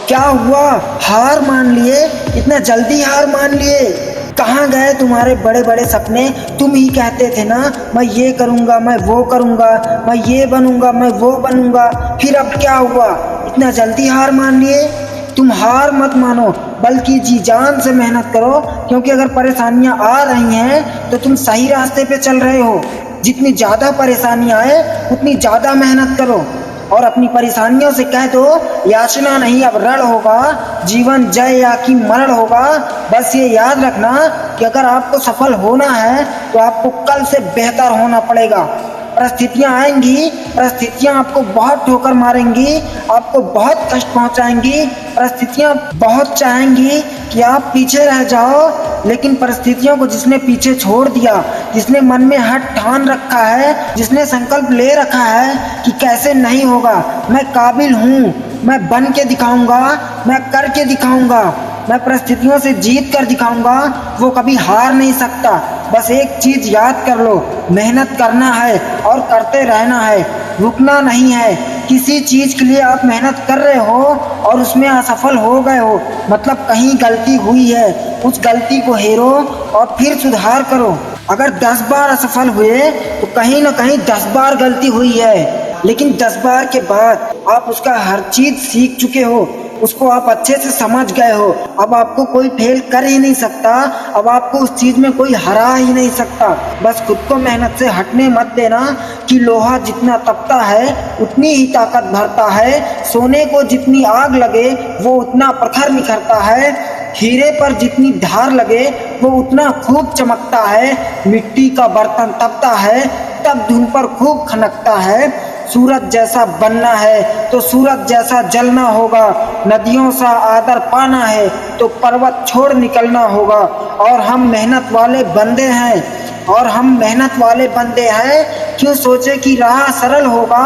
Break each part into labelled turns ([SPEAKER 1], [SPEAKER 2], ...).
[SPEAKER 1] क्या हुआ, हार मान लिए? इतना जल्दी हार मान लिए? कहाँ गए तुम्हारे बड़े बड़े सपने? तुम ही कहते थे ना, मैं ये करूँगा, मैं वो करूँगा, मैं ये बनूँगा, मैं वो बनूँगा। फिर अब क्या हुआ, इतना जल्दी हार मान लिए? तुम हार मत मानो, बल्कि जी जान से मेहनत करो, क्योंकि अगर परेशानियां आ रही हैं तो तुम सही रास्ते पे चल रहे हो। जितनी ज़्यादा परेशानियां आए उतनी ज़्यादा मेहनत करो और अपनी परेशानियों से कह दो, याचना नहीं अब रण होगा, जीवन जय या कि मरण होगा। बस ये याद रखना कि अगर आपको सफल होना है तो आपको कल से बेहतर होना पड़ेगा। परिस्थितियां आएंगी, परिस्थितियां आपको बहुत ठोकर मारेंगी, आपको बहुत कष्ट पहुंचाएंगी। परिस्थितियां बहुत चाहेंगी कि आप पीछे रह जाओ, लेकिन परिस्थितियों को जिसने पीछे छोड़ दिया, जिसने मन में हठ ठान रखा है, जिसने संकल्प ले रखा है कि कैसे नहीं होगा, मैं काबिल हूँ, मैं बन के दिखाऊंगा, मैं करके दिखाऊंगा, मैं परिस्थितियों से जीत कर दिखाऊंगा, वो कभी हार नहीं सकता। बस एक चीज याद कर लो, मेहनत करना है और करते रहना है, रुकना नहीं है। किसी चीज के लिए आप मेहनत कर रहे हो और उसमें असफल हो गए हो, मतलब कहीं गलती हुई है, उस गलती को हेरो और फिर सुधार करो। अगर 10 बार असफल हुए तो कहीं ना कहीं 10 बार गलती हुई है, लेकिन 10 बार के बाद आप उसका हर चीज सीख चुके हो, उसको आप अच्छे से समझ गए हो। अब आपको कोई फेल कर ही नहीं सकता, अब आपको उस चीज में कोई हरा ही नहीं सकता। बस खुद को मेहनत से हटने मत देना कि लोहा जितना तपता है उतनी ही ताकत भरता है, सोने को जितनी आग लगे वो उतना प्रखर निखरता है, हीरे पर जितनी धार लगे वो उतना खूब चमकता है, मिट्टी का बर्तन तपता है तब धुन पर खूब खनकता है। सूरज जैसा बनना है तो सूरज जैसा जलना होगा, नदियों सा आदर पाना है तो पर्वत छोड़ निकलना होगा। और हम मेहनत वाले बंदे हैं, और हम मेहनत वाले बंदे हैं, क्यों सोचे कि राह सरल होगा,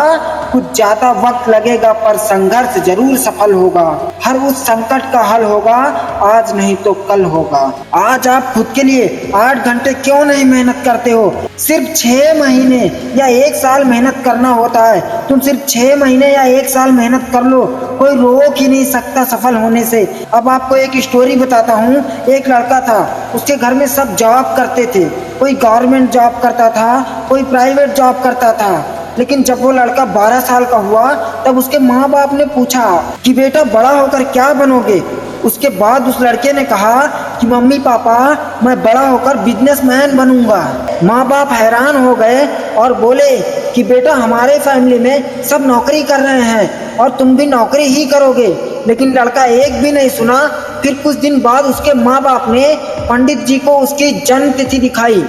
[SPEAKER 1] कुछ ज्यादा वक्त लगेगा पर संघर्ष जरूर सफल होगा। हर उस संकट का हल होगा, आज नहीं तो कल होगा। आज आप खुद के लिए 8 घंटे क्यों नहीं मेहनत करते हो? सिर्फ 6 महीने या 1 साल मेहनत करना होता है। तुम सिर्फ 6 महीने या 1 साल मेहनत कर लो, कोई रोक ही नहीं सकता सफल होने से। अब आपको एक स्टोरी बताता हूँ। एक लड़का था, उसके घर में सब जॉब करते थे, कोई गवर्नमेंट जॉब करता था, कोई प्राइवेट जॉब करता था। लेकिन जब वो लड़का 12 साल का हुआ तब उसके माँ बाप ने पूछा कि बेटा बड़ा होकर क्या बनोगे? उसके बाद उस लड़के ने कहा कि मम्मी पापा मैं बड़ा होकर बिजनेसमैन बनूंगा। माँ बाप हैरान हो गए और बोले कि बेटा हमारे फैमिली में सब नौकरी कर रहे हैं और तुम भी नौकरी ही करोगे। लेकिन लड़का एक भी नहीं सुना। फिर कुछ दिन बाद उसके माँ बाप ने पंडित जी को उसकी जन्म तिथि दिखाई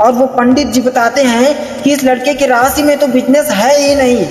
[SPEAKER 1] और वो पंडित जी बताते हैं कि इस लड़के की राशि में तो बिजनेस है ही नहीं,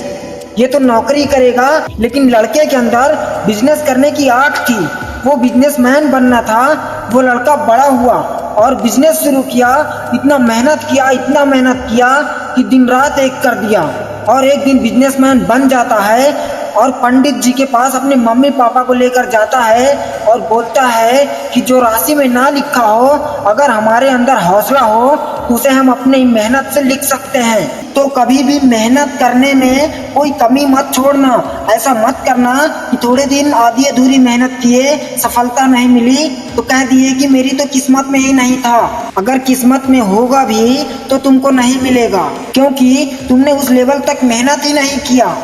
[SPEAKER 1] ये तो नौकरी करेगा। लेकिन लड़के के अंदर बिजनेस करने की आग थी, वो बिजनेसमैन बनना था। वो लड़का बड़ा हुआ और बिजनेस शुरू किया, इतना मेहनत किया, इतना मेहनत किया कि दिन रात एक कर दिया और एक दिन बिजनेसमैन बन जाता है और पंडित जी के पास अपने मम्मी पापा को लेकर जाता है और बोलता है कि जो राशि में ना लिखा हो, अगर हमारे अंदर हौसला हो तो उसे हम अपनी मेहनत से लिख सकते हैं। तो कभी भी मेहनत करने में कोई कमी मत छोड़ना। ऐसा मत करना कि थोड़े दिन आधी अधूरी मेहनत किए, सफलता नहीं मिली तो कह दिए कि मेरी तो किस्मत में ही नहीं था। अगर किस्मत में होगा भी तो तुमको नहीं मिलेगा, क्योंकि तुमने उस लेवल तक मेहनत ही नहीं किया।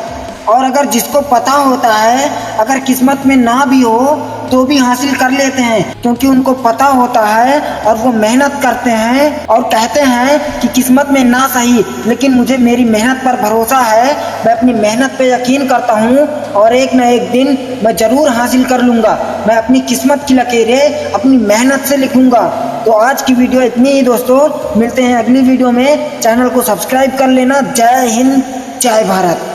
[SPEAKER 1] और अगर जिसको पता होता है अगर किस्मत में ना भी हो तो भी हासिल कर लेते हैं, क्योंकि उनको पता होता है और वो मेहनत करते हैं और कहते हैं कि किस्मत में ना सही, लेकिन मुझे मेरी मेहनत पर भरोसा है, मैं अपनी मेहनत पे यकीन करता हूँ और एक न एक दिन मैं ज़रूर हासिल कर लूँगा। मैं अपनी किस्मत की लकीरें अपनी मेहनत से लिखूँगा। तो आज की वीडियो इतनी ही दोस्तों, मिलते हैं अगली वीडियो में। चैनल को सब्सक्राइब कर लेना। जय हिंद, जय भारत।